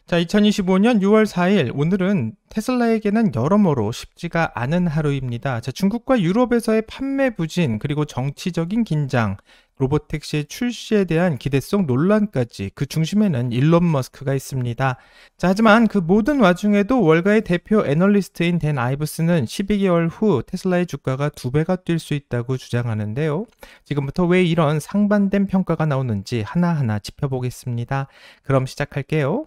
자, 2025년 6월 4일, 오늘은 테슬라에게는 여러모로 쉽지가 않은 하루입니다. 자, 중국과 유럽에서의 판매 부진, 그리고 정치적인 긴장, 로봇택시의 출시에 대한 기대성 논란까지 그 중심에는 일론 머스크가 있습니다. 자, 하지만 그 모든 와중에도 월가의 대표 애널리스트인 댄 아이브스는 12개월 후 테슬라의 주가가 2배가 뛸 수 있다고 주장하는데요. 지금부터 왜 이런 상반된 평가가 나오는지 하나하나 짚어보겠습니다. 그럼 시작할게요.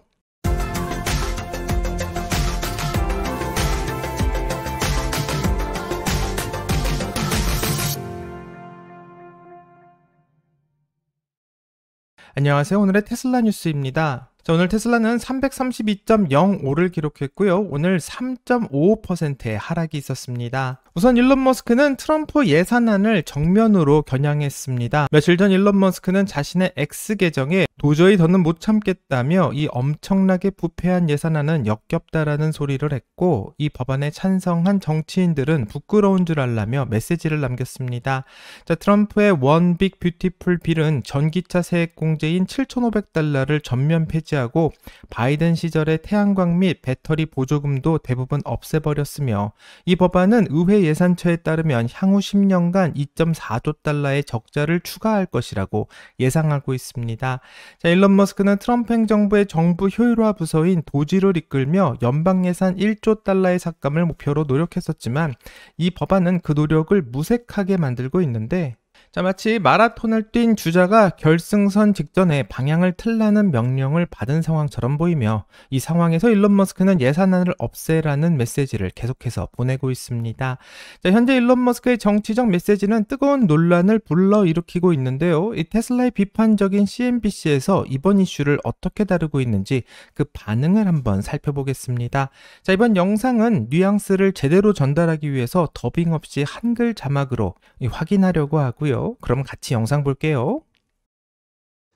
안녕하세요. 오늘의 테슬라 뉴스입니다. 자, 오늘 테슬라는 332.05를 기록했고요. 오늘 3.55%의 하락이 있었습니다. 우선 일론 머스크는 트럼프 예산안을 정면으로 겨냥했습니다. 며칠 전 일론 머스크는 자신의 X 계정에 도저히 더는 못 참겠다며 이 엄청나게 부패한 예산안은 역겹다라는 소리를 했고, 이 법안에 찬성한 정치인들은 부끄러운 줄 알라며 메시지를 남겼습니다. 자, 트럼프의 원 빅 뷰티풀 빌은 전기차 세액 공제인 $7,500를 전면 폐지하고 바이든 시절의 태양광 및 배터리 보조금도 대부분 없애버렸으며, 이 법안은 의회 예산처에 따르면 향후 10년간 2.4조 달러의 적자를 추가할 것이라고 예상하고 있습니다. 자, 일론 머스크는 트럼프 행정부의 정부 효율화 부서인 도지를 이끌며 연방 예산 1조 달러의 삭감을 목표로 노력했었지만, 이 법안은 그 노력을 무색하게 만들고 있는데, 자, 마치 마라톤을 뛴 주자가 결승선 직전에 방향을 틀라는 명령을 받은 상황처럼 보이며, 이 상황에서 일론 머스크는 예산안을 없애라는 메시지를 계속해서 보내고 있습니다. 자, 현재 일론 머스크의 정치적 메시지는 뜨거운 논란을 불러일으키고 있는데요. 이 테슬라의 비판적인 CNBC에서 이번 이슈를 어떻게 다루고 있는지 그 반응을 한번 살펴보겠습니다. 자, 이번 영상은 뉘앙스를 제대로 전달하기 위해서 더빙 없이 한글 자막으로 확인하려고 하고요. 그럼 같이 영상 볼게요.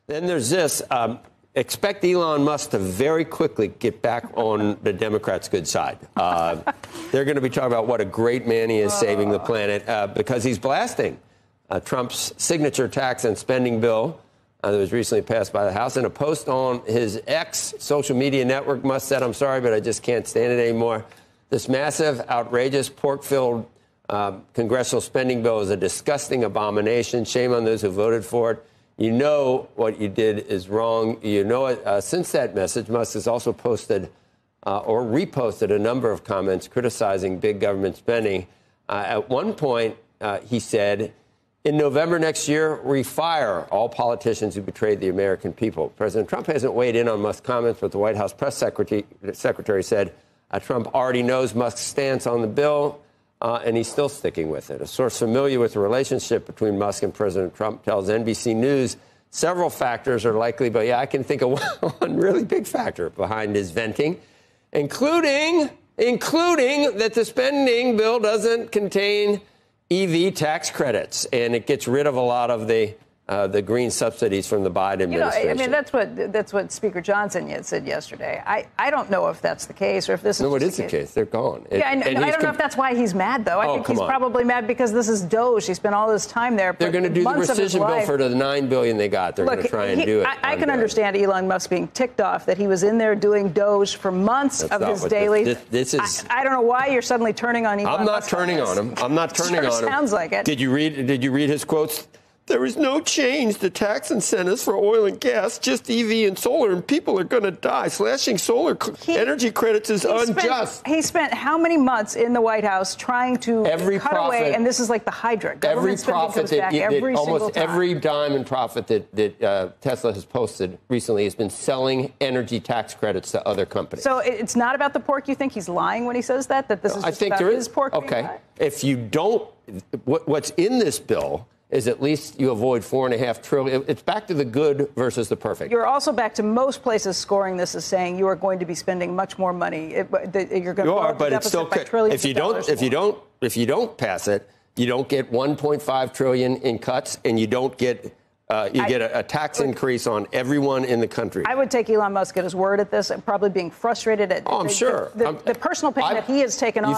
Then there's this. Expect Elon Musk to very quickly get back on the Democrats' good side. They're going to be talking about what a great man he is saving the planet because he's blasting Trump's signature tax and spending bill that was recently passed by the House. In a post on his X social media network, Musk said, "I'm sorry, but I just can't stand it anymore. This massive, outrageous, pork-filled congressional spending bill is a disgusting abomination. Shame on those who voted for it. You know what you did is wrong. You know it." Since that message, Musk has also posted or reposted a number of comments criticizing big government spending. At one point, he said, "In November next year, we fire all politicians who betrayed the American people." President Trump hasn't weighed in on Musk's comments, but the White House press secretary said Trump already knows Musk's stance on the bill. And he's still sticking with it. A source familiar with the relationship between Musk and President Trump tells NBC News several factors are likely, but yeah, I can think of one really big factor behind his venting, including that the spending bill doesn't contain EV tax credits, and it gets rid of a lot of the green subsidies from the Biden administration. I mean, that's what Speaker Johnson said yesterday. I don't know if that's the case or if this is. No, it is the case. They're gone. Yeah, and I don't know if that's why he's mad, though. I think he's probably mad because this is Doge. He spent all his time there. They're going to do the rescission bill for the $9 billion they got. They're going to try and do it. I can understand Elon Musk being ticked off that he was in there doing Doge for months of his daily. This is. I don't know why you're suddenly turning on Elon Musk. I'm not turning on him. I'm not turning on him. Sounds like it. Did you read his quotes? There is no change to tax incentives for oil and gas, just EV and solar, and people are going to die. Slashing solar energy credits is unjust. He spent how many months in the White House trying to cut away, and this is like the Hydra. Every profit almost every dime in profit that Tesla has posted recently has been selling energy tax credits to other companies. So it's not about the pork. You think he's lying when he says that this is just about his pork? Okay, if you don't, what's in this bill is at least you avoid $4.5 trillion. It's back to the good versus the perfect. You're also back to most places scoring this as saying you are going to be spending much more money. You're going to blow up the deficit by trillions of dollars. If you don't pass it, you don't get $1.5 trillion in cuts, and you don't get get a tax increase on everyone in the country. I would take Elon Musk at his word at this, and probably being frustrated at I'm sure. the personal pain that he has taken on.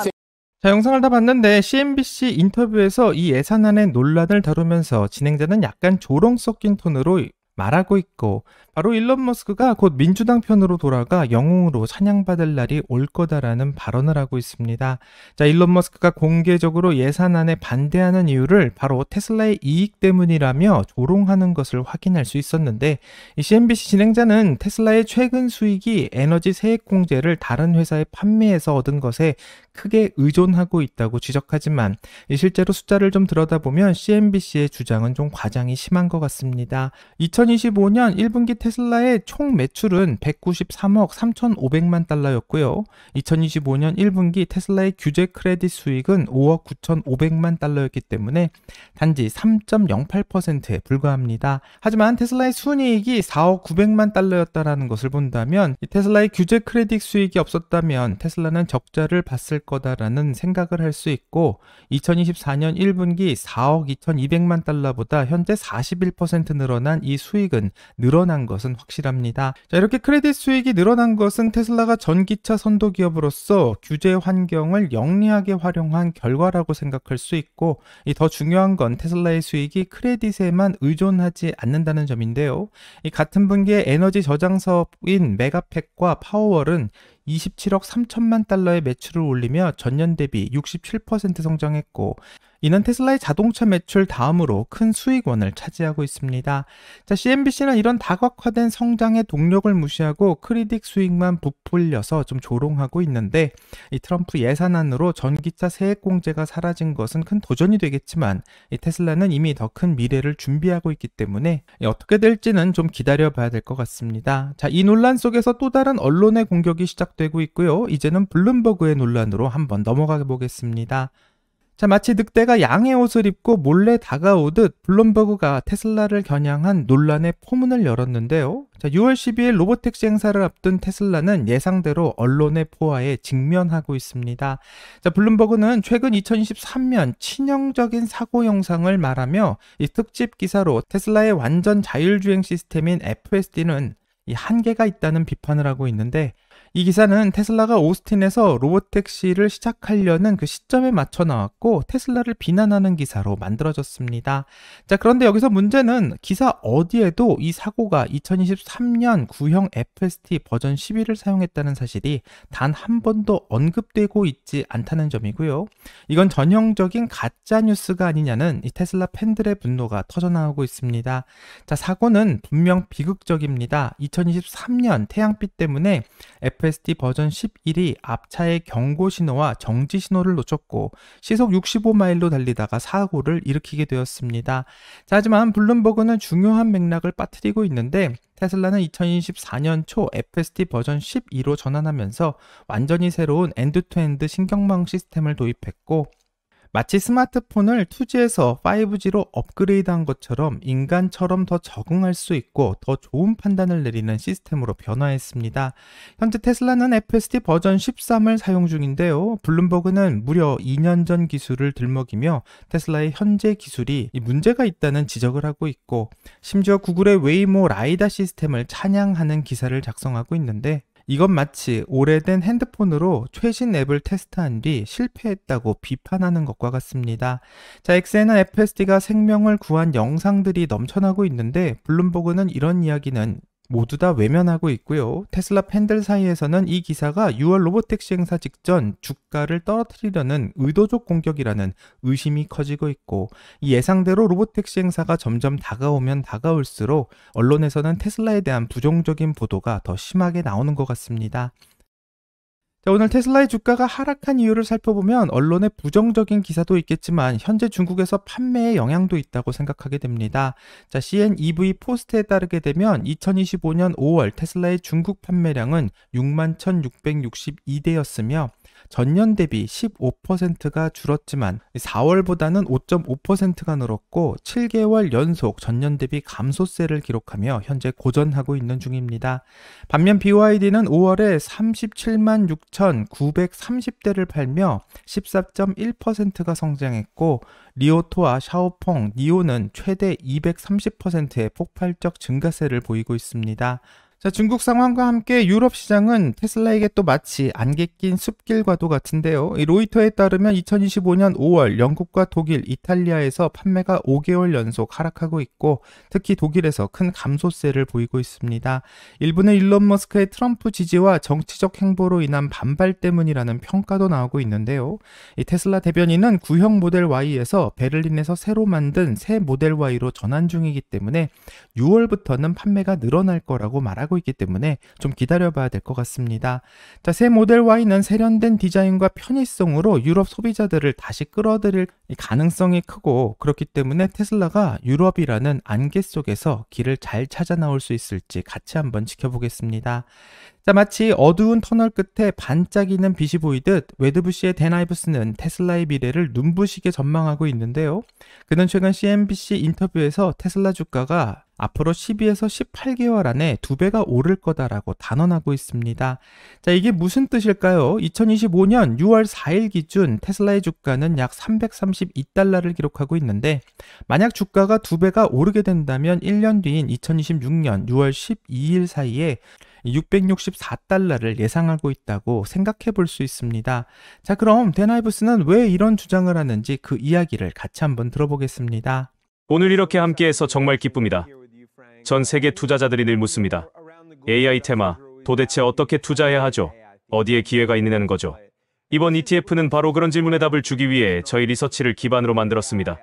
자, 영상을 다 봤는데 CNBC 인터뷰에서 이 예산안의 논란을 다루면서 진행자는 약간 조롱 섞인 톤으로 말하고 있고, 바로 일론 머스크가 곧 민주당 편으로 돌아가 영웅으로 찬양받을 날이 올 거다라는 발언을 하고 있습니다. 자, 일론 머스크가 공개적으로 예산안에 반대하는 이유를 바로 테슬라의 이익 때문이라며 조롱하는 것을 확인할 수 있었는데, 이 CNBC 진행자는 테슬라의 최근 수익이 에너지 세액 공제를 다른 회사에 판매해서 얻은 것에 크게 의존하고 있다고 지적하지만, 실제로 숫자를 좀 들여다보면 CNBC의 주장은 좀 과장이 심한 것 같습니다. 2025년 1분기 테슬라의 총 매출은 193억 3,500만 달러였고요. 2025년 1분기 테슬라의 규제 크레딧 수익은 5억 9,500만 달러였기 때문에 단지 3.08%에 불과합니다. 하지만 테슬라의 순이익이 4억 900만 달러였다는 것을 본다면, 테슬라의 규제 크레딧 수익이 없었다면 테슬라는 적자를 봤을 거다라는 생각을 할 수 있고, 2024년 1분기 4억 2,200만 달러보다 현재 41% 늘어난 이 수익은 늘어난 것은 확실합니다. 자, 이렇게 크레딧 수익이 늘어난 것은 테슬라가 전기차 선도 기업으로서 규제 환경을 영리하게 활용한 결과라고 생각할 수 있고, 이 더 중요한 건 테슬라의 수익이 크레딧에만 의존하지 않는다는 점인데요. 이 같은 분기에 에너지 저장 사업인 메가팩과 파워월은 27억 3천만 달러의 매출을 올리며 전년 대비 67% 성장했고, 이는 테슬라의 자동차 매출 다음으로 큰 수익원을 차지하고 있습니다. 자, CNBC는 이런 다각화된 성장의 동력을 무시하고 크레딧 수익만 부풀려서 좀 조롱하고 있는데, 이 트럼프 예산안으로 전기차 세액 공제가 사라진 것은 큰 도전이 되겠지만, 이 테슬라는 이미 더 큰 미래를 준비하고 있기 때문에 어떻게 될지는 좀 기다려봐야 될 것 같습니다. 자, 이 논란 속에서 또 다른 언론의 공격이 시작되고 있고요. 이제는 블룸버그의 논란으로 한번 넘어가 보겠습니다. 자, 마치 늑대가 양의 옷을 입고 몰래 다가오듯 블룸버그가 테슬라를 겨냥한 논란의 포문을 열었는데요. 자, 6월 12일 로보택시 행사를 앞둔 테슬라는 예상대로 언론의 포화에 직면하고 있습니다. 자, 블룸버그는 최근 2023년 치명적인 사고 영상을 말하며 이 특집 기사로 테슬라의 완전 자율주행 시스템인 FSD는 이 한계가 있다는 비판을 하고 있는데, 이 기사는 테슬라가 오스틴에서 로보택시를 시작하려는 그 시점에 맞춰 나왔고, 테슬라를 비난하는 기사로 만들어졌습니다. 자, 그런데 여기서 문제는 기사 어디에도 이 사고가 2023년 구형 FSD 버전 11을 사용했다는 사실이 단 한 번도 언급되고 있지 않다는 점이고요. 이건 전형적인 가짜 뉴스가 아니냐는 이 테슬라 팬들의 분노가 터져나오고 있습니다. 자, 사고는 분명 비극적입니다. 2023년 태양빛 때문에 FSD 버전 11이 앞차의 경고 신호와 정지 신호를 놓쳤고 시속 65마일로 달리다가 사고를 일으키게 되었습니다. 자, 하지만 블룸버그는 중요한 맥락을 빠뜨리고 있는데, 테슬라는 2024년 초 FSD 버전 12로 전환하면서 완전히 새로운 엔드-투-엔드 신경망 시스템을 도입했고, 마치 스마트폰을 2G에서 5G로 업그레이드한 것처럼 인간처럼 더 적응할 수 있고 더 좋은 판단을 내리는 시스템으로 변화했습니다. 현재 테슬라는 FSD 버전 13을 사용 중인데요. 블룸버그는 무려 2년 전 기술을 들먹이며 테슬라의 현재 기술이 문제가 있다는 지적을 하고 있고, 심지어 구글의 웨이모 라이다 시스템을 찬양하는 기사를 작성하고 있는데, 이건 마치 오래된 핸드폰으로 최신 앱을 테스트한 뒤 실패했다고 비판하는 것과 같습니다. 자, X에는 FSD가 생명을 구한 영상들이 넘쳐나고 있는데, 블룸버그는 이런 이야기는 모두 다 외면하고 있고요. 테슬라 팬들 사이에서는 이 기사가 6월 로보택시 행사 직전 주가를 떨어뜨리려는 의도적 공격이라는 의심이 커지고 있고, 이 예상대로 로보택시 행사가 점점 다가오면 다가올수록 언론에서는 테슬라에 대한 부정적인 보도가 더 심하게 나오는 것 같습니다. 자, 오늘 테슬라의 주가가 하락한 이유를 살펴보면 언론의 부정적인 기사도 있겠지만 현재 중국에서 판매에 영향도 있다고 생각하게 됩니다. 자, CNEV 포스트에 따르게 되면 2025년 5월 테슬라의 중국 판매량은 61,662대였으며 전년 대비 15%가 줄었지만 4월보다는 5.5%가 늘었고 7개월 연속 전년 대비 감소세를 기록하며 현재 고전하고 있는 중입니다. 반면 BYD는 5월에 37만 6,930대를 팔며 14.1%가 성장했고, 리오토와 샤오펑, 니오는 최대 230%의 폭발적 증가세를 보이고 있습니다. 자, 중국 상황과 함께 유럽 시장은 테슬라에게 또 마치 안개 낀 숲길과도 같은데요. 이 로이터에 따르면 2025년 5월 영국과 독일, 이탈리아에서 판매가 5개월 연속 하락하고 있고 특히 독일에서 큰 감소세를 보이고 있습니다. 일부는 일론 머스크의 트럼프 지지와 정치적 행보로 인한 반발 때문이라는 평가도 나오고 있는데요. 이 테슬라 대변인은 구형 모델 Y에서 베를린에서 새로 만든 새 모델 Y로 전환 중이기 때문에 6월부터는 판매가 늘어날 거라고 말하고 있기 때문에 좀 기다려봐야 될 것 같습니다. 자, 새 모델 Y는 세련된 디자인과 편의성으로 유럽 소비자들을 다시 끌어들일 가능성이 크고 그렇기 때문에 테슬라가 유럽이라는 안개 속에서 길을 잘 찾아 나올 수 있을지 같이 한번 지켜보겠습니다. 자, 마치 어두운 터널 끝에 반짝이는 빛이 보이듯 웨드부시의 댄 아이브스는 테슬라의 미래를 눈부시게 전망하고 있는데요. 그는 최근 CNBC 인터뷰에서 테슬라 주가가 앞으로 12에서 18개월 안에 2배가 오를 거다라고 단언하고 있습니다. 자, 이게 무슨 뜻일까요? 2025년 6월 4일 기준 테슬라의 주가는 약 332달러를 기록하고 있는데 만약 주가가 2배가 오르게 된다면 1년 뒤인 2026년 6월 12일 사이에 664달러를 예상하고 있다고 생각해 볼 수 있습니다. 자, 그럼 댄 아이브스는 왜 이런 주장을 하는지 그 이야기를 같이 한번 들어보겠습니다. 오늘 이렇게 함께해서 정말 기쁩니다. 전 세계 투자자들이 늘 묻습니다. AI 테마, 도대체 어떻게 투자해야 하죠? 어디에 기회가 있느냐는 거죠. 이번 ETF는 바로 그런 질문에 답을 주기 위해 저희 리서치를 기반으로 만들었습니다.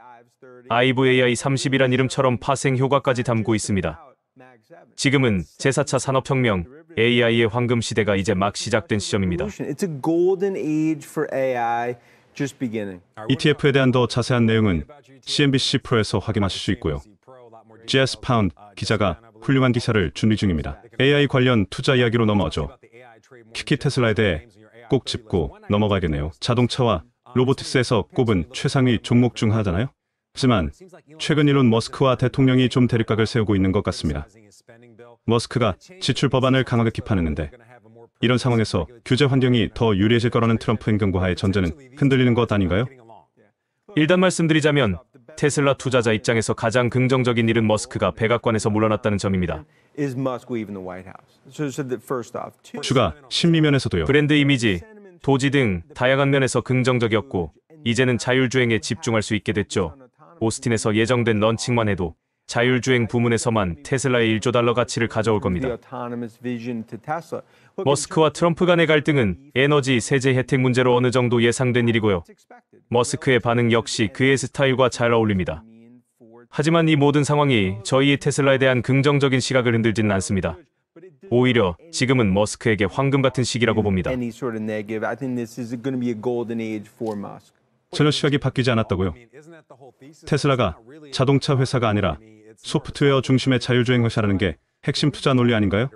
IVAI 30이란 이름처럼 파생 효과까지 담고 있습니다. 지금은 제4차 산업혁명, AI의 황금 시대가 이제 막 시작된 시점입니다. ETF에 대한 더 자세한 내용은 CNBC 프로에서 확인하실 수 있고요. GS 파운드 기자가 훌륭한 기사를 준비 중입니다. AI 관련 투자 이야기로 넘어가죠. 키키 테슬라에 대해 꼭 짚고 넘어가야겠네요. 자동차와 로보틱스에서 꼽은 최상위 종목 중 하나잖아요. 하지만 최근 일론 머스크와 대통령이 좀 대립각을 세우고 있는 것 같습니다. 머스크가 지출 법안을 강하게 비판했는데 이런 상황에서 규제 환경이 더 유리해질 거라는 트럼프 행정부하의 전제는 흔들리는 것 아닌가요? 일단 말씀드리자면 테슬라 투자자 입장에서 가장 긍정적인 일은 머스크가 백악관에서 물러났다는 점입니다. 주가 심리 면에서도요. 브랜드 이미지, 도지 등 다양한 면에서 긍정적이었고 이제는 자율주행에 집중할 수 있게 됐죠. 오스틴에서 예정된 런칭만 해도 자율주행 부문에서만 테슬라의 1조 달러 가치를 가져올 겁니다. 머스크와 트럼프 간의 갈등은 에너지 세제 혜택 문제로 어느 정도 예상된 일이고요. 머스크의 반응 역시 그의 스타일과 잘 어울립니다. 하지만 이 모든 상황이 저희의 테슬라에 대한 긍정적인 시각을 흔들지는 않습니다. 오히려 지금은 머스크에게 황금 같은 시기라고 봅니다. 전혀 시각이 바뀌지 않았다고요. 테슬라가 자동차 회사가 아니라 소프트웨어 중심의 자율주행 회사라는 게 핵심 투자 논리 아닌가요?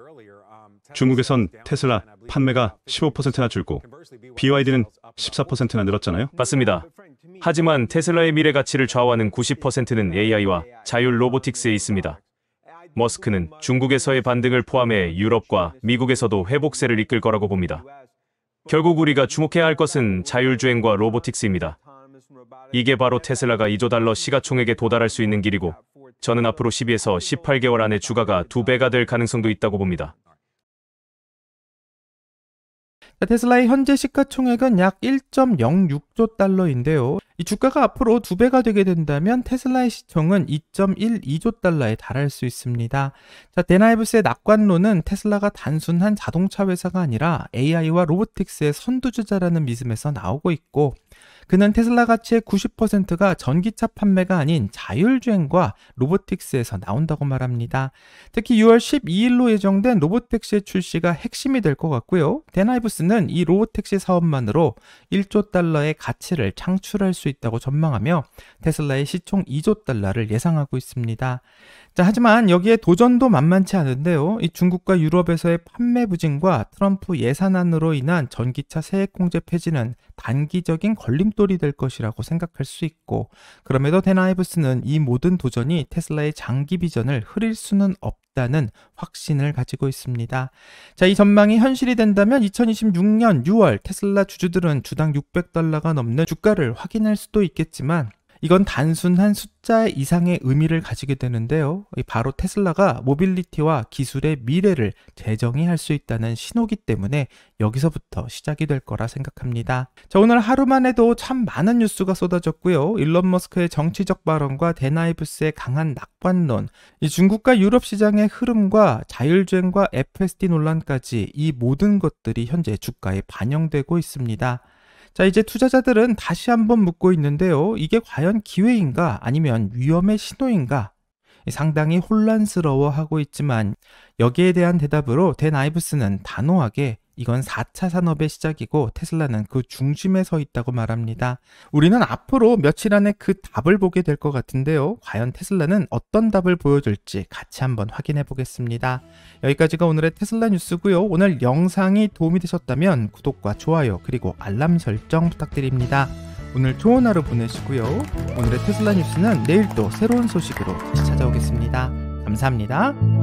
중국에선 테슬라 판매가 15%나 줄고 BYD는 14%나 늘었잖아요. 맞습니다. 하지만 테슬라의 미래 가치를 좌우하는 90%는 AI와 자율 로보틱스에 있습니다. 머스크는 중국에서의 반등을 포함해 유럽과 미국에서도 회복세를 이끌 거라고 봅니다. 결국 우리가 주목해야 할 것은 자율주행과 로보틱스입니다. 이게 바로 테슬라가 2조 달러 시가총액에 도달할 수 있는 길이고 저는 앞으로 12에서 18개월 안에 주가가 2배가 될 가능성도 있다고 봅니다. 테슬라의 현재 시가총액은 약 1.06조 달러인데요. 이 주가가 앞으로 2배가 되게 된다면 테슬라의 시총은 2.12조 달러에 달할 수 있습니다. 자, 댄 아이브스의 낙관론은 테슬라가 단순한 자동차 회사가 아니라 AI와 로보틱스의 선두주자라는 믿음에서 나오고 있고 그는 테슬라 가치의 90%가 전기차 판매가 아닌 자율주행과 로보틱스에서 나온다고 말합니다. 특히 6월 12일로 예정된 로보택시의 출시가 핵심이 될 것 같고요. 댄 아이브스는 이 로보택시 사업만으로 1조 달러의 가치를 창출할 수 있다고 전망하며 테슬라의 시총 2조 달러를 예상하고 있습니다. 자, 하지만 여기에 도전도 만만치 않은데요. 이 중국과 유럽에서의 판매 부진과 트럼프 예산안으로 인한 전기차 세액 공제 폐지는 단기적인 걸림돌이 될 것이라고 생각할 수 있고 그럼에도 댄 아이브스는 이 모든 도전이 테슬라의 장기 비전을 흐릴 수는 없다는 확신을 가지고 있습니다. 자, 이 전망이 현실이 된다면 2026년 6월 테슬라 주주들은 주당 $600가 넘는 주가를 확인할 수도 있겠지만 이건 단순한 숫자 이상의 의미를 가지게 되는데요. 바로 테슬라가 모빌리티와 기술의 미래를 재정의할 수 있다는 신호기 때문에 여기서부터 시작이 될 거라 생각합니다. 자, 오늘 하루만 해도 참 많은 뉴스가 쏟아졌고요. 일론 머스크의 정치적 발언과 데나이브스의 강한 낙관론, 이 중국과 유럽 시장의 흐름과 자율주행과 FSD 논란까지 이 모든 것들이 현재 주가에 반영되고 있습니다. 자, 이제 투자자들은 다시 한번 묻고 있는데요. 이게 과연 기회인가 아니면 위험의 신호인가? 상당히 혼란스러워하고 있지만 여기에 대한 대답으로 댄 아이브스는 단호하게 이건 4차 산업의 시작이고 테슬라는 그 중심에 서 있다고 말합니다. 우리는 앞으로 며칠 안에 그 답을 보게 될 것 같은데요. 과연 테슬라는 어떤 답을 보여줄지 같이 한번 확인해 보겠습니다. 여기까지가 오늘의 테슬라 뉴스고요. 오늘 영상이 도움이 되셨다면 구독과 좋아요 그리고 알람 설정 부탁드립니다. 오늘 좋은 하루 보내시고요. 오늘의 테슬라 뉴스는 내일 또 새로운 소식으로 다시 찾아오겠습니다. 감사합니다.